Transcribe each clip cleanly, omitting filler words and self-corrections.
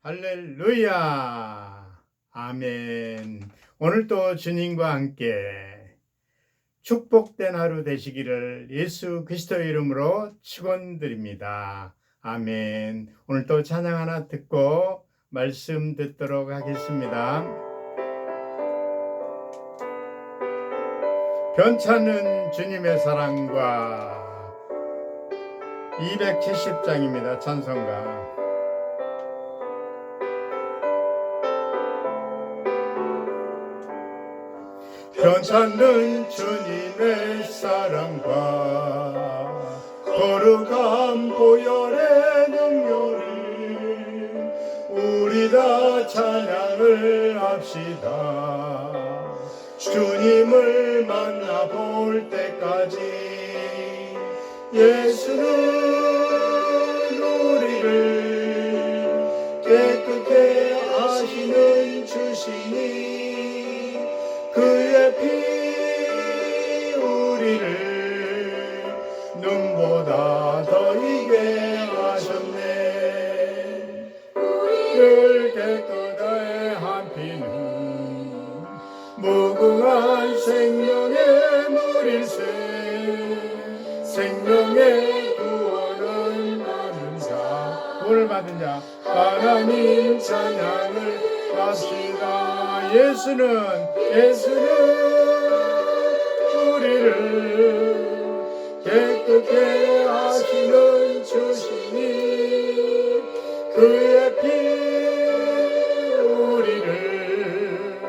할렐루야. 아멘. 오늘도 주님과 함께 축복된 하루 되시기를 예수 그리스도의 이름으로 축원드립니다. 아멘. 오늘도 찬양 하나 듣고 말씀 듣도록 하겠습니다. 변찮은 주님의 사랑과 270장입니다. 찬송가. 변찮는 주님의 사랑과 거룩한 보혈의 능력이 우리 다 찬양을 합시다. 주님을 만나볼 때까지 예수는 우리를 깨끗게 하시는 주시니 그의 피 우리를 눈보다 더 이게 하셨네. 우리를 깨끗하게 한 피는 무궁한 생명의 물일세. 생명의 구원을 받은 자, 구원을 받은 자 하나님 찬양을 합시다. 예수는 우리를 깨끗게 하시는 주시니 그의 피 우리를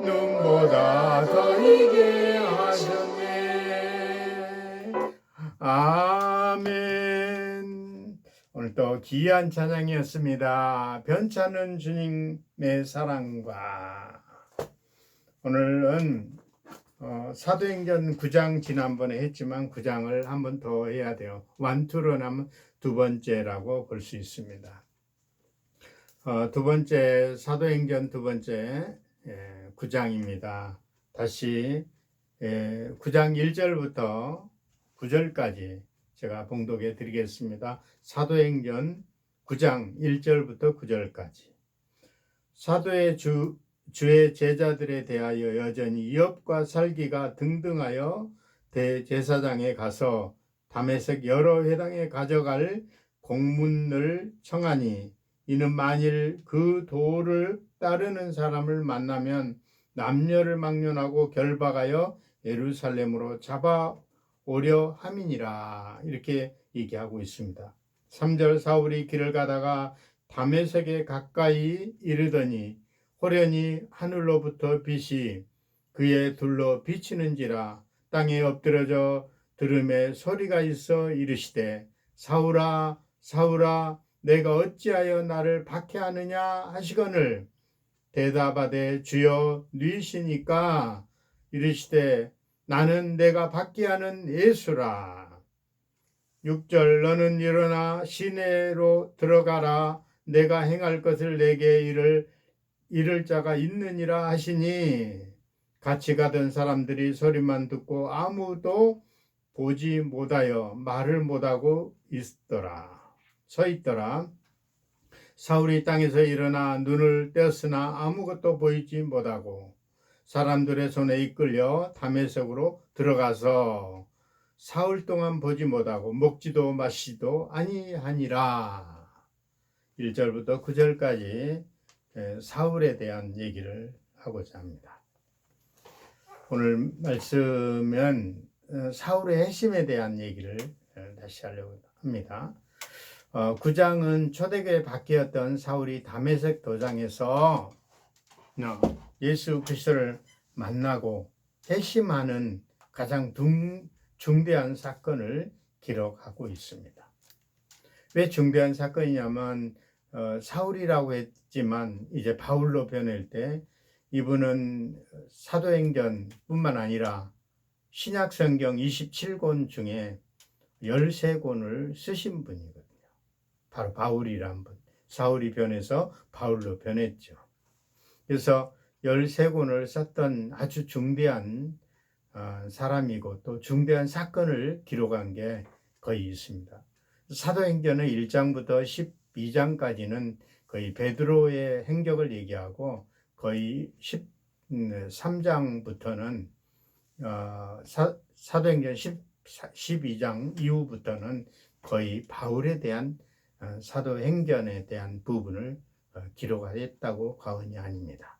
눈보다 더 이게 하셨네. 아멘. 오늘 또 귀한 찬양이었습니다. 변찮은 주님의 사랑과. 오늘은 사도행전 9장 지난번에 했지만 9장을 한 번 더 해야 돼요. 완투로 남은 두 번째라고 볼 수 있습니다. 두 번째 사도행전 두 번째 9장입니다. 다시 9장 1절부터 9절까지 제가 봉독해 드리겠습니다. 사도행전 9장 1절부터 9절까지. 사도의 주의 제자들에 대하여 여전히 이업과 살기가 등등하여 대제사장에 가서 다메섹 여러 회당에 가져갈 공문을 청하니 이는 만일 그 도를 따르는 사람을 만나면 남녀를 막론하고 결박하여 예루살렘으로 잡아오려 함이니라. 이렇게 얘기하고 있습니다. 3절 사울이 길을 가다가 다메섹에 가까이 이르더니 호련히 하늘로부터 빛이 그의 둘러 비치는지라. 땅에 엎드러져 들음에 소리가 있어 이르시되 사울아 사울아 내가 어찌하여 나를 박해하느냐 하시거늘 대답하되 주여 누이시니까 이르시되 나는 내가 받게 하는 예수라. 6절 너는 일어나 시내로 들어가라. 내가 행할 것을 내게 이를 자가 있느니라 하시니 같이 가던 사람들이 소리만 듣고 아무도 보지 못하여 말을 못하고 서 있더라. 사울이 땅에서 일어나 눈을 떼었으나 아무것도 보이지 못하고 사람들의 손에 이끌려 다메섹으로 들어가서 사흘 동안 보지 못하고 먹지도 마시지도 아니하니라. 1절부터 9절까지 사울에 대한 얘기를 하고자 합니다. 오늘 말씀은 사울의 핵심에 대한 얘기를 다시 하려고 합니다. 9장은 초대교회 밖이었던 사울이 다메섹 도장에서 예수 그리스도를 만나고 핵심하는 가장 중대한 사건을 기록하고 있습니다. 왜 중대한 사건이냐면 사울이라고 했지만 이제 바울로 변할 때 이분은 사도행전 뿐만 아니라 신약성경 27권 중에 13권을 쓰신 분이거든요. 바로 바울이란 분. 사울이 변해서 바울로 변했죠. 그래서 13권을 썼던 아주 중대한 사람이고 또 중대한 사건을 기록한 게 거의 있습니다. 사도행전은 1장부터 12장까지는 거의 베드로의 행적을 얘기하고 거의 13장부터는 사도행전 12장 이후부터는 거의 바울에 대한 사도행전에 대한 부분을 기록하였다고 과언이 아닙니다.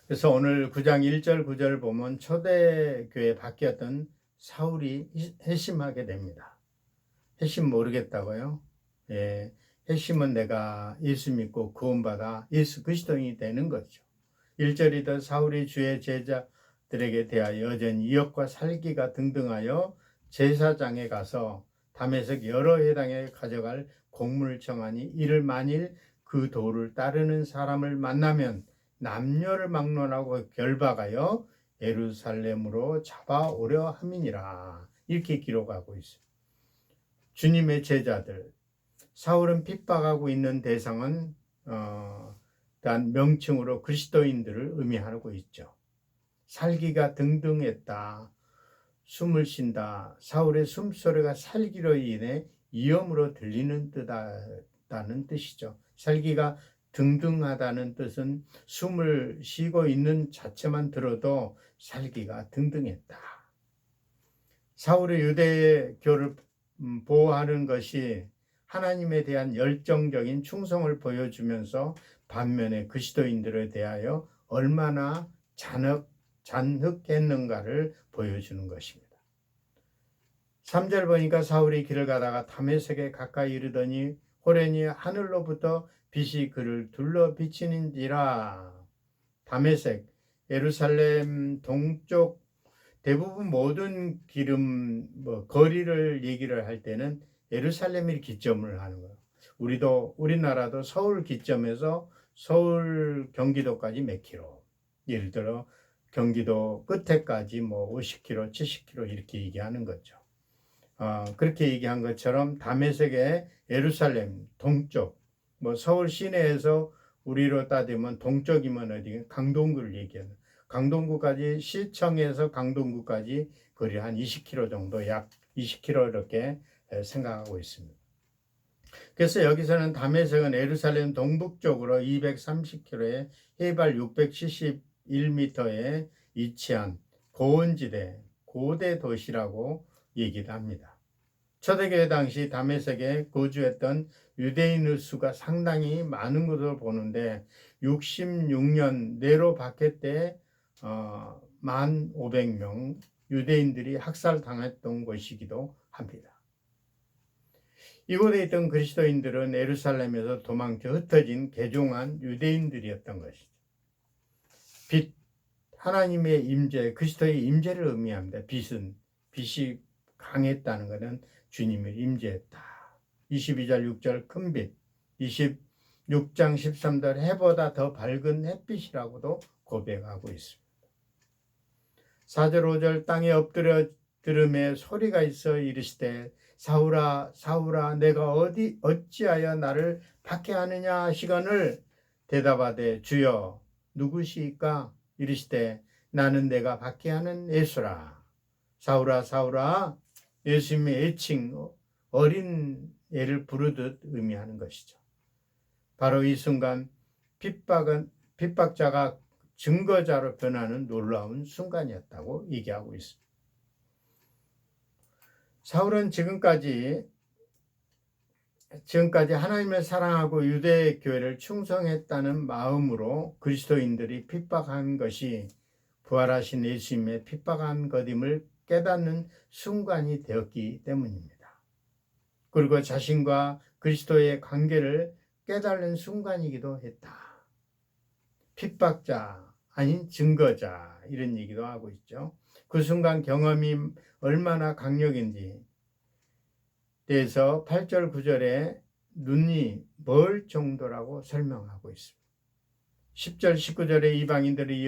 그래서 오늘 9장 1절 9절 보면 초대교회 바뀌었던 사울이 회심하게 됩니다. 회심 모르겠다고요? 예, 회심은 내가 예수 믿고 구원받아 예수 그리스도인이 되는 거죠. 1절이더 사울이 주의 제자들에게 대하여 여전히 이역과 살기가 등등하여 제사장에 가서 다메섹 여러 회당에 가져갈 공문을 청하니 이를 만일 그 도를 따르는 사람을 만나면 남녀를 막론하고 결박하여 예루살렘으로 잡아오려 함이니라. 이렇게 기록하고 있어요. 주님의 제자들, 사울은 핍박하고 있는 대상은 단 명칭으로 그리스도인들을 의미하고 있죠. 살기가 등등했다. 숨을 쉰다. 사울의 숨소리가 살기로 인해 위험으로 들리는 듯하다는 뜻이죠. 살기가 등등하다는 뜻은 숨을 쉬고 있는 자체만 들어도 살기가 등등했다. 사울의 유대교를 보호하는 것이 하나님에 대한 열정적인 충성을 보여주면서 반면에 그리스도인들에 대하여 얼마나 잔혹했는가를 보여주는 것입니다. 3절 보니까 사울이 길을 가다가 다메섹에 가까이 이르더니 호련히 하늘로부터 빛이 그를 둘러 비치는지라. 다메섹, 예루살렘 동쪽 대부분 모든 거리를 얘기를 할 때는 예루살렘이 기점을 하는 거예요. 우리나라도 서울 기점에서 서울 경기도까지 몇 킬로, 예를 들어 경기도 끝에까지 50킬로, 70킬로 이렇게 얘기하는 거죠. 그렇게 얘기한 것처럼 다메섹의 예루살렘 동쪽, 서울 시내에서 우리로 따지면 동쪽이면 어디 강동구를 얘기하는, 강동구까지 시청에서 강동구까지 거리 한 20km 정도, 약 20km 이렇게 생각하고 있습니다. 그래서 여기서는 다메섹은 예루살렘 동북쪽으로 230km에 해발 671m에 위치한 고원지대, 고대 도시라고 얘기를 합니다. 초대교회 당시 다메섹에 거주했던 유대인의 수가 상당히 많은 것으로 보는데 66년 네로 박해 때 1,500명 유대인들이 학살당했던 곳이기도 합니다. 이곳에 있던 그리스도인들은 예루살렘에서 도망쳐 흩어진 개종한 유대인들이었던 것이죠. 빛, 하나님의 임재, 그리스도의 임재를 의미합니다. 빛이 강했다는 것은 주님의 임재했다. 22절 6절 큰 빛, 26장 13절 해보다 더 밝은 햇빛이라고도 고백하고 있습니다. 4절 5절 땅에 엎드려 들음에 소리가 있어 이르시되 사울아 사울아 내가 어찌하여 나를 박해하느냐 하시거늘 대답하되 주여 누구시까 이르시되 나는 내가 박해하는 예수라. 사울아 사울아, 예수님의 애칭 어린 애를 부르듯 의미하는 것이죠. 바로 이 순간 핍박자가 증거자로 변하는 놀라운 순간이었다고 얘기하고 있습니다. 사울은 지금까지 하나님을 사랑하고 유대 교회를 충성했다는 마음으로 그리스도인들이 핍박한 것이 부활하신 예수님의 핍박한 것임을 깨닫는 순간이 되었기 때문입니다. 그리고 자신과 그리스도의 관계를 깨달는 순간이기도 했다. 핍박자 아닌 증거자 이런 얘기도 하고 있죠. 그 순간 경험이 얼마나 강력인지 대해서 8절 9절에 눈이 멀 정도라고 설명하고 있습니다. 10절 19절에 이방인들의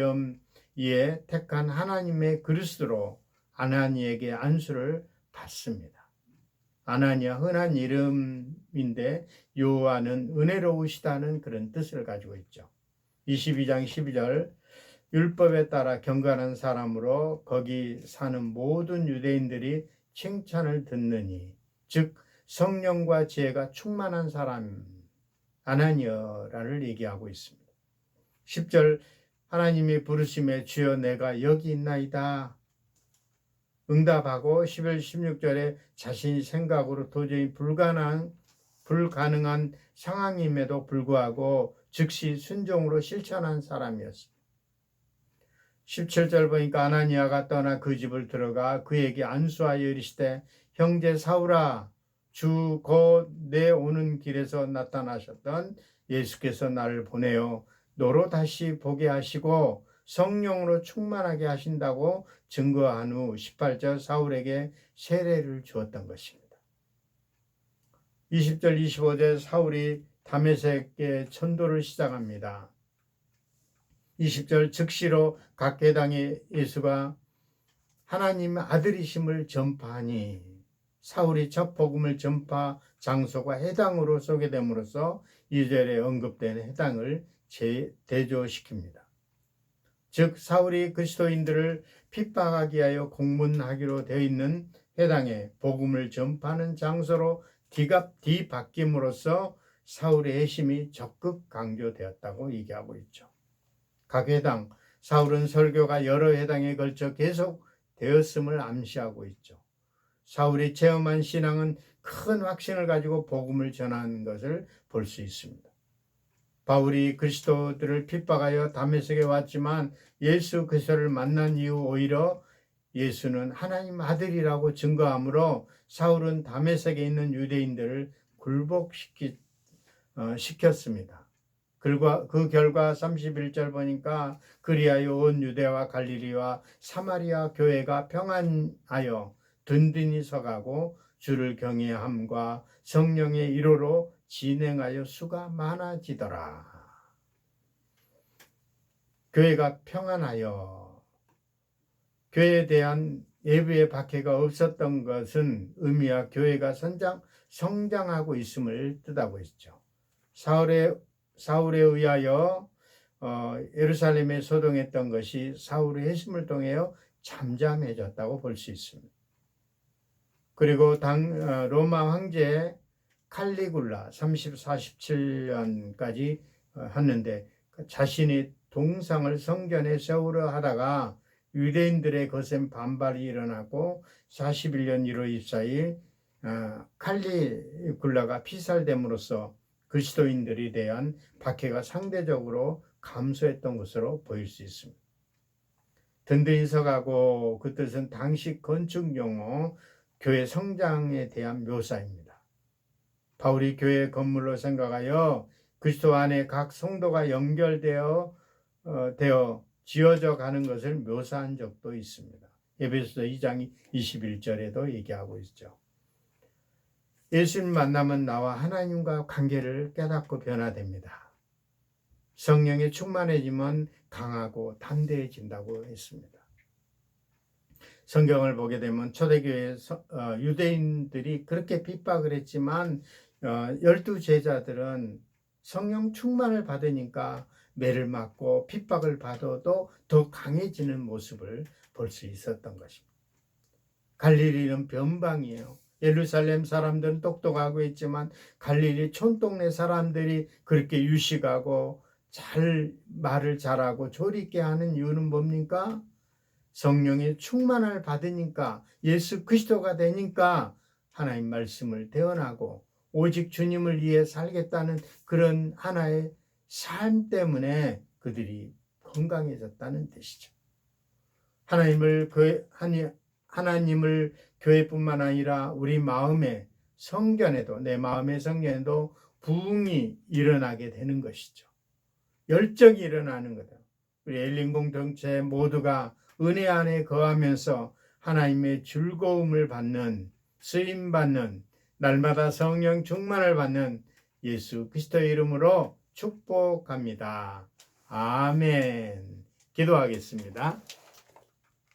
위에 택한 하나님의 그리스도로 아나니에게 안수를 받습니다. 아나니아 흔한 이름인데 요한은 은혜로우시다는 그런 뜻을 가지고 있죠. 22장 12절 율법에 따라 경건한 사람으로 거기 사는 모든 유대인들이 칭찬을 듣느니 즉 성령과 지혜가 충만한 사람 아나니아를 얘기하고 있습니다. 10절 하나님이 부르심에 주여 내가 여기 있나이다 응답하고 11, 16절에 자신이 생각으로 도저히 불가능한 상황임에도 불구하고 즉시 순종으로 실천한 사람이었습니다. 17절 보니까 아나니아가 떠나 그 집을 들어가 그에게 안수하여 이르시되 형제 사울아 주 곧 내 오는 길에서 나타나셨던 예수께서 나를 보내어 너로 다시 보게 하시고 성령으로 충만하게 하신다고 증거한 후 18절 사울에게 세례를 주었던 것입니다. 20절 25절 사울이 다메섹에 전도를 시작합니다. 20절 즉시로 각 회당에 예수가 하나님 아들이심을 전파하니 사울이 첫 복음을 전파 장소가 해당으로 소개됨으로써 2절에 언급된 해당을 대조시킵니다. 즉 사울이 그리스도인들을 핍박하기 위하여 공문하기로 되어 있는 해당에 복음을 전파하는 장소로 뒤바뀜으로써 사울의 회심이 적극 강조되었다고 얘기하고 있죠. 각 회당, 사울은 설교가 여러 회당에 걸쳐 계속 되었음을 암시하고 있죠. 사울이 체험한 신앙은 큰 확신을 가지고 복음을 전하는 것을 볼 수 있습니다. 바울이 그리스도들을 핍박하여 다메섹에 왔지만 예수 그리스도를 만난 이후 오히려 예수는 하나님 아들이라고 증거하므로 사울은 다메섹에 있는 유대인들을 굴복시켰습니다. 그 결과 31절 보니까 그리하여 온 유대와 갈릴리와 사마리아 교회가 평안하여 든든히 서가고 주를 경외함과 성령의 일호로 진행하여 수가 많아지더라. 교회가 평안하여 교회에 대한 예배의 박해가 없었던 것은 의미와 교회가 성장하고 있음을 뜻하고 있죠. 사울에 의하여 예루살렘에 소동했던 것이 사울의 회심을 통해 잠잠해졌다고 볼 수 있습니다. 그리고 로마 황제 칼리굴라 47년까지 했는데 자신이 동상을 성전에 세우려 하다가 유대인들의 거센 반발이 일어나고 41년 1월 24일 칼리굴라가 피살됨으로써 그리스도인들에 대한 박해가 상대적으로 감소했던 것으로 보일 수 있습니다. 든든히 서가고 그 뜻은 당시 건축 용어 교회 성장에 대한 묘사입니다. 바울이 교회 건물로 생각하여 그리스도 안에 각 성도가 연결되어 지어져 가는 것을 묘사한 적도 있습니다. 에베소서 2장 21절에도 얘기하고 있죠. 예수님 만나면 나와 하나님과 관계를 깨닫고 변화됩니다. 성령에 충만해지면 강하고 담대해진다고 했습니다. 성경을 보게 되면 초대교회 유대인들이 그렇게 핍박을 했지만 12제자들은 성령 충만을 받으니까 매를 맞고 핍박을 받아도 더 강해지는 모습을 볼 수 있었던 것입니다. 갈릴리는 변방이에요. 예루살렘 사람들은 똑똑하고 있지만 갈릴리 촌동네 사람들이 그렇게 유식하고 말을 잘하고 조리 있게 하는 이유는 뭡니까? 성령의 충만을 받으니까 예수 그리스도가 되니까 하나님 말씀을 대언하고 오직 주님을 위해 살겠다는 그런 하나의 삶 때문에 그들이 건강해졌다는 뜻이죠. 하나님을 교회뿐만 아니라 우리 마음의 성전에도 내 마음의 성전에도 부흥이 일어나게 되는 것이죠. 열정이 일어나는 거다. 우리 엘린 공동체 모두가 은혜 안에 거하면서 하나님의 즐거움을 받는 쓰임 받는 날마다 성령 충만을 받는 예수 그리스도의 이름으로 축복합니다. 아멘. 기도하겠습니다.